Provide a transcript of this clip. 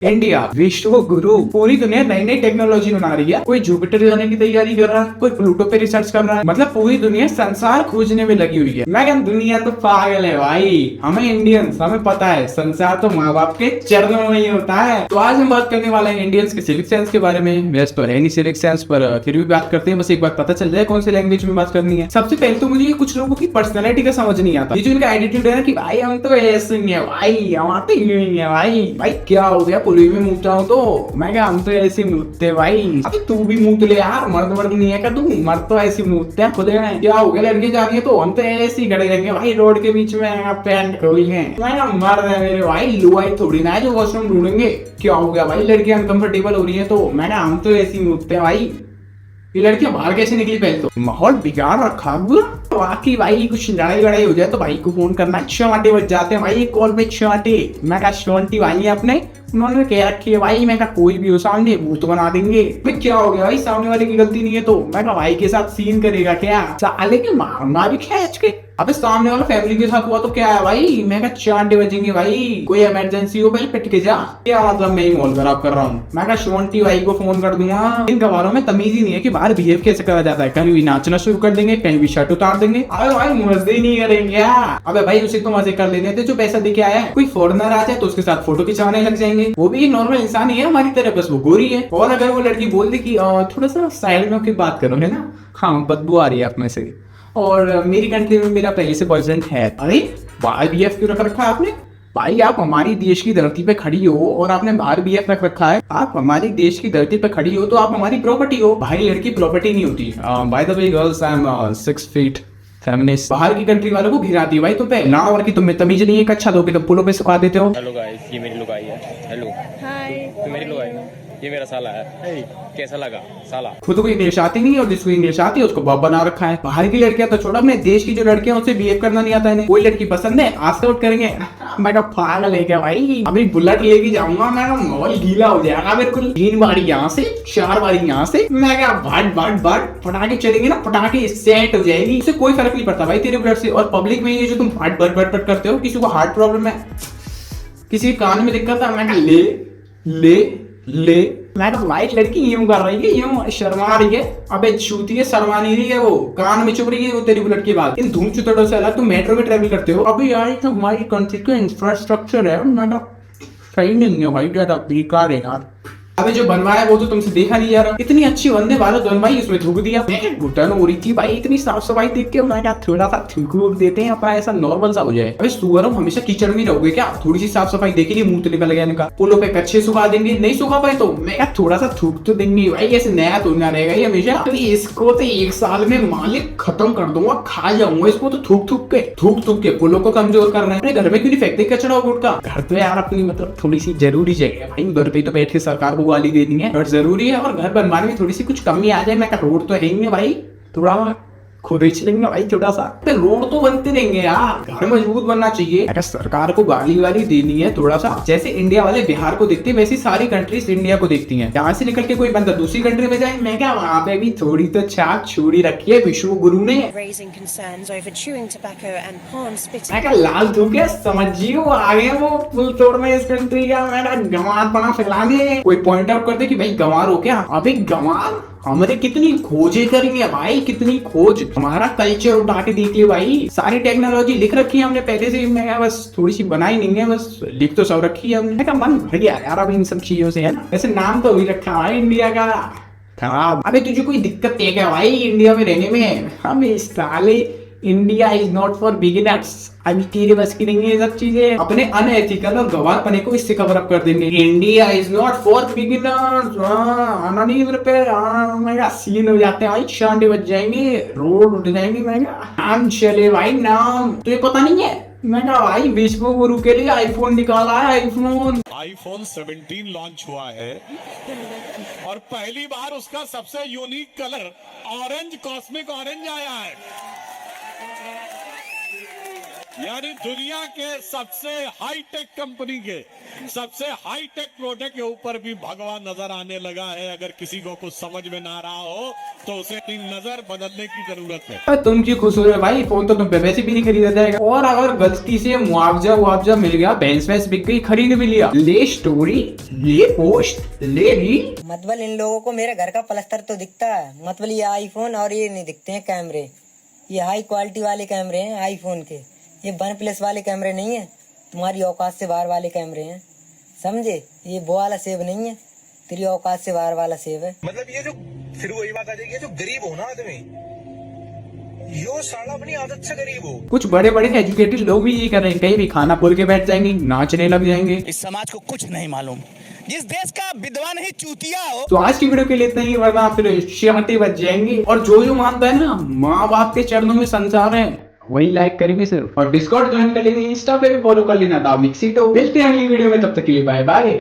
India विश्व गुरु, पूरी दुनिया नई नई टेक्नोलॉजी बना रही है। कोई जुपिटर जाने की तैयारी कर रहा है, कोई प्लूटो पे रिसर्च कर रहा है। मतलब पूरी दुनिया संसार खोजने में लगी हुई है। मैं क्या, दुनिया तो पागल है भाई। हमें इंडियंस, हमें पता है संसार तो माँ बाप के चरणों में ही होता है। तो आज हम बात करने वाले हैं इंडियंस के सिविक सेंस के बारे में। वैसे तो है नहीं सिविक सेंस, पर फिर भी बात करते हैं। बस एक बात पता चल जाए कौन सी लैंग्वेज में बात करनी है। सबसे पहले तो मुझे कुछ लोगों की पर्सनैलिटी का समझ नहीं आता। ये जो इनका एटीट्यूड है ना कि भाई हम तो ऐसे ही है भाई, हम आते ही नहीं है भाई क्या हो गया पुली में मुँह चाहो तो मैं क्या, हम तो ऐसे मूतते भाई। अभी तू भी मूत ले यार, मर्द मर्द नहीं है क्या तू? मर्द तो ऐसे मूतते हैं खुद हैं। क्या हो गया, लड़की जा रही है तो हम तो ऐसे ही खड़े रहेंगे भाई रोड के बीच में, पैंट खोल के। मैं क्या, मर्द है मेरे भाई, लुआई थोड़ी ना है जो वॉशरूम ढूंढेंगे। क्या हो गया भाई, लड़की अनकंफर्टेबल हो रही है तो मैं क्या, हम तो ऐसे ही मूतते हैं भाई। ये लड़कियां बाहर कैसे निकली? पहले तो माहौल बिगाड़ रखा बाकी भाई, कुछ लड़ाई वड़ाई हो जाए तो भाई को फोन करना, 6 आटे बज जाते हैं भाई कॉल पे, 6 आटे। मैं कहा शोंटी भाई है अपने, उन्होंने कह रखी है भाई। मैं कहा कोई भी हो सामने वो तो बना देंगे। भाई क्या हो गया भाई, सामने वाले की गलती नहीं है तो मैं कहा भाई के साथ सीन करेगा क्या? साले के मारना भी खींच के। अबे सामने वाला फैमिली के साथ हुआ तो क्या है भाई? मैं कहा 4 आटे बजेंगे भाई, कोई इमरजेंसी हो पहले पिट के जा। क्या मतलब मैं ही माहौल खराब कर रहा हूँ? मैं कहा शोंटी भाई को फोन कर दूंगा। इन गवारों में तमीज ही नहीं है कि बाहर बिहेव कैसे करा जाता है। कहीं भी नाचना शुरू कर देंगे, कहीं भी शर्ट उतार देंगे। अरे भाई मजे नहीं करेंगे क्या? अबे भाई उसे तो मजे कर लेते थे जो पैसा दे के आया है। कोई फॉरेनर आ जाए तो उसके साथ फोटो खिंचवाने लग जाएंगे। वो भी नॉर्मल इंसान ही है हमारी तरह, बस वो गोरी है। और अगर वो लड़की बोल दे कि थोड़ा सा साइड में होकर बात करो, है ना, हाँ बदबू आ रही है आप में से, और मेरी कंट्री में मेरा पहले से बॉयफ्रेंड है। अरे बीएफ क्यों रख रखा है आपने? भाई आप हमारी देश की धरती पे खड़ी हो और आपने बाहर बीएफ रख रखा है। आप हमारी देश की धरती पे खड़ी हो तो आप हमारी प्रॉपर्टी हो। भाई लड़की प्रॉपर्टी नहीं होती। By the way girls, I am 6 feet feminist. बाहर की कंट्री वालों को घिराती है भाई। तुम पे ना और की तुम्हें तमीज नहीं है, अच्छा दोगे तो पुलों पे सुखा देते हो। हेलो गाइस, ये मेरी लुगाई है। Hello hi. तो मेरी लुगाई है, ये मेरा साला है। hey, कैसा लगा साला? खुद को इंग्लिश आती नहीं है और जिसको इंग्लिश आती है उसको बॉब बना रखा है। बाहर की लड़कियां तो छोड़ा, अपने देश की जो लड़कियां उनसे बिहेव करना नहीं आता है। कोई लड़की पसंद है, आस्क आउट करेंगे। मैं कहा पागल है क्या भाई? अभी बुलेट लेके जाऊंगा मैं, माहौल गीला हो जाएगा बिल्कुल। 3 बारी यहाँ से, 4 बारी यहाँ से। मैं क्या बाट बाट बाट पटाखे चलेंगे ना, पटाखे सेट हो जाएगी। इससे कोई फर्क नहीं पड़ता भाई तेरे ब्लड से। और पब्लिक में ये जो तुम बाट बाट बाट बाट करते हो, किसी को हार्ट प्रॉब्लम है, किसी कान में दिक्कत है, मैं कहा ले ले ले। मैं तो वाइट लड़की यूं कर रही है, यूं शर्मा रही है। अबे छूती है, शर्मा नहीं रही है, वो कान में चुभ रही है वो तेरी बुलेट की बात। इन धूम चुतड़ों से अलग तुम मेट्रो में ट्रेवल करते हो। अभी यार तो हमारी कंट्री का इंफ्रास्ट्रक्चर है मैं तो सही नहीं है भाई, ज्यादा बेकार है यार। अबे जो बनवाया वो तो तुमसे देखा नहीं जा रहा। इतनी अच्छी वंदे भारत बनवाई, उसमें थूक दिया। घुटन हो रही थी भाई, इतनी साफ सफाई देख के मैं क्या, थोड़ा सा थूक देते हैं अपना, ऐसा नॉर्मल सा हो जाए। अबे सुअर हमेशा कीचड़ में रहोगे क्या? थोड़ी सी साफ सफाई देखेंगे, मुंह तो निकल गया इनका। पुलों पे कच्चे सुखा देंगे, नहीं सुखा पाए तो मैं क्या, थोड़ा सा थूक तो देंगे भाई। ऐसे नया तो ना रहेगा ये हमेशा। तो इसको तो 1 साल में मालिक खत्म कर दूंगा, खा जाऊंगा इसको तो थूक थूक के पुलों को कमजोर करना है। घर में क्यों नहीं फेंकते कचरा और गुटखा? घर पे यार अपनी मतलब थोड़ी सी जरूरी जगह है भाई, घर पे तो बैठ के सरकार को गाली देनी है जरूरी है। और घर बनवाने में थोड़ी सी कुछ कमी आ जाए, मैं रोड तो है ही है भाई, थोड़ा खुद ही चलेंगे भाई थोड़ा सा। रोड तो बनते रहेंगे यार, घर मजबूत बनना चाहिए। अगर सरकार को गाली वाली देनी है थोड़ा सा, जैसे इंडिया वाले बिहार को देखते हैं वैसे सारी कंट्रीज इंडिया को देखती हैं। यहाँ से निकल के कोई बंदा दूसरी कंट्री में जाए, मैं क्या, वहाँ पे भी थोड़ी तो छाप छोड़ी रखी है विश्व गुरु ने। मैं क्या लाल तू क्या समझियो, आगे वो पुल तोड़ने इस कंट्री का। मेरा गंवार बना फैला दे, कोई पॉइंट आउट कर दे कि भाई गंवार हो क्या? अभी गंवार हमारे कितनी खोजें करेंगे भाई, कितनी खोज। हमारा कल्चर उठा के देखिए भाई, सारी टेक्नोलॉजी लिख रखी है हमने पहले से। मैं बस थोड़ी सी बनाई नहीं है, बस लिख तो सब रखी है हमने। का मन भर गया यार अब इन सब चीजों से, है ना। वैसे नाम तो भी रखा है इंडिया का खराब। अबे तुझे कोई दिक्कत है क्या भाई इंडिया में रहने में? हम इस साले India is not for beginners. अभी तेरे बस की नहीं है सब चीजें। अपने अनएथिकल और गवारपने को इससे कवर अप कर देंगे। India is not for beginners. आना नहीं मेरे पे, मेरा सीन हो जाते हैं भाई, शांडे बज जाएंगे, रोड उठ जाएंगे। मैं नाम चले भाई, नाम तुझे पता नहीं है? मैं कहा भाई विश्व गुरु के लिए आईफोन निकाला है। आईफोन 17 लॉन्च हुआ है और पहली बार उसका सबसे unique colour orange, cosmic orange आया है। यानी दुनिया के सबसे हाईटेक कंपनी के सबसे हाईटेक प्रोडक्ट के ऊपर भी भगवान नजर आने लगा है। अगर किसी को कुछ समझ में ना रहा हो तो उसे अपनी नजर बदलने की जरूरत है। पर तुम क्यों खुश हो रहे हो भाई, फोन तो तुम पे वैसे भी नहीं खरीदा जाएगा। और अगर गलती से मुआवजा मिल गया, भैंस वैंस बिक गई, खरीद भी लिया, ले स्टोरी, ले पोस्ट, ले रील। मतलब इन लोगों को मेरे घर का प्लास्टर तो दिखता है, मतलब ये आईफोन और ये नहीं दिखते हैं कैमरे। ये हाई क्वालिटी वाले कैमरे हैं आईफोन के, ये वन प्लस वाले कैमरे नहीं है, तुम्हारी औकात से बाहर वाले कैमरे हैं, समझे। ये वो वाला सेब नहीं है, तेरी औकात से बाहर वाला सेब है। मतलब ये जो फिर वही बात आ जाएगी, जो गरीब हो ना आदमी, यो साला अपनी आदत से गरीब हो। कुछ बड़े बड़े एजुकेटेड लोग भी ये कर रहे हैं, कहीं भी खाना बोल के बैठ जाएंगे, नाचने लग जाएंगे। इस समाज को कुछ नहीं मालूम, जिस देश का विद्वान ही चूतिया हो। तो आज की वीडियो के लिए इतना ही, वरना फिर शांति बच जाएंगे। और जो मानता है ना माँ बाप के चरणों में संसार है, वही लाइक करेंगे सिर्फ। और डिस्कॉर्ड ज्वाइन कर लेंगे, इंस्टा पे भी फॉलो कर लेना था मिक्सी। तो मिलते हैं अगली वीडियो में, तब तक के लिए बाय बाय।